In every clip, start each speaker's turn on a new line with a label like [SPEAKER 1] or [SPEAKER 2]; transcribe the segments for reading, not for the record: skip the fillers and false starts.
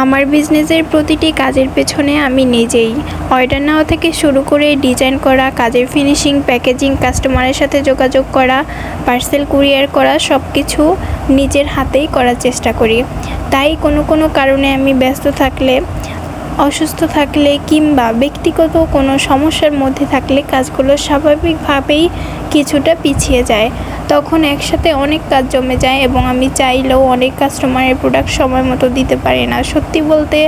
[SPEAKER 1] আমার বিজনেসের প্রতিটি কাজের পেছনে আমি নিজেই অর্ডার নেওয়া থেকে শুরু করে ডিজাইন করা, কাজের ফিনিশিং, প্যাকেজিং, কাস্টমারের সাথে যোগাযোগ করা, পার্সেল কুরিয়ার করা সব কিছু নিজের হাতেই করার চেষ্টা করি। তাই কোনো কারণে আমি ব্যস্ত থাকলে, অসুস্থ থাকলে কিংবা ব্যক্তিগত কোনো সমস্যার মধ্যে থাকলে কাজগুলো স্বাভাবিকভাবেই কিছুটা পিছিয়ে যায়। তখন একসাথে অনেক কাজ জমে যায় এবং আমি চাইলেও অনেক কাস্টমারের প্রোডাক্ট সময় মতো দিতে পারি না। সত্যি বলতে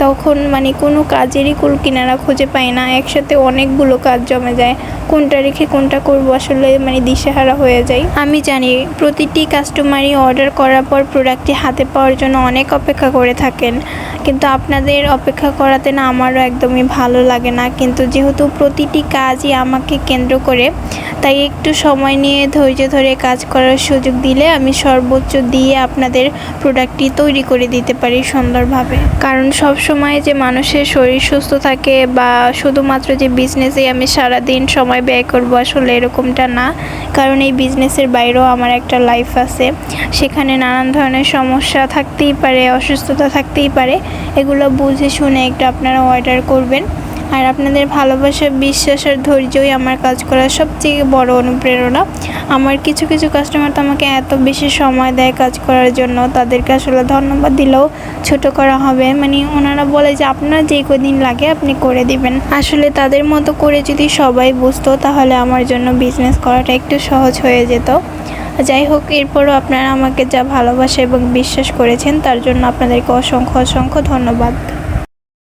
[SPEAKER 1] তখন কোনো কাজেরই কুল কিনারা খুঁজে পাই না। একসাথে অনেকগুলো কাজ জমে যায়, কোনটা রেখে কোনটা করবো আসলে দিশেহারা হয়ে যায়। আমি জানি প্রতিটি কাস্টমারই অর্ডার করার পর প্রোডাক্টটি হাতে পাওয়ার জন্য অনেক অপেক্ষা করে থাকেন, কিন্তু আপনাদের অপেক্ষা করাতে না আমারও একদমই ভালো লাগে না। কিন্তু যেহেতু প্রতিটি কাজই আমাকে কেন্দ্র করে, তাই একটু সময় নিয়ে ধৈর্য ধরে কাজ করার সুযোগ দিলে আমি সর্বোচ্চ দিয়ে আপনাদের প্রোডাক্টটি তৈরি করে দিতে পারি সুন্দরভাবে। কারণ সব সময় যে মানুষের শরীর সুস্থ থাকে বা শুধুমাত্র যে বিজনেসে আমি সারাদিন সময় ব্যয় করব আসলে এরকমটা না। কারণ এই বিজনেসের বাইরেও আমার একটা লাইফ আছে, সেখানে নানান ধরনের সমস্যা থাকতেই পারে, অসুস্থতা থাকতেই পারে। এগুলো বুঝে শুনে একটু আপনারা অর্ডার করবেন। আর আপনাদের ভালোবাসা, বিশ্বাস আর ধৈর্যই আমার কাজ করার সবচেয়ে বড় অনুপ্রেরণা। আমার কিছু কাস্টমার তো আমাকে এত বেশি সময় দেয় কাজ করার জন্য, তাদেরকে আসলে ধন্যবাদ দিলেও ছোট করা হবে। ওনারা বলে যে আপনার যে কদিন লাগে আপনি করে দিবেন। আসলে তাদের মতো করে যদি সবাই বুঝতো তাহলে আমার জন্য বিজনেস করাটা একটু সহজ হয়ে যেত। যাই হোক, এরপরও আপনারা আমাকে যা ভালোবাসা এবং বিশ্বাস করেছেন তার জন্য আপনাদেরকে অসংখ্য ধন্যবাদ।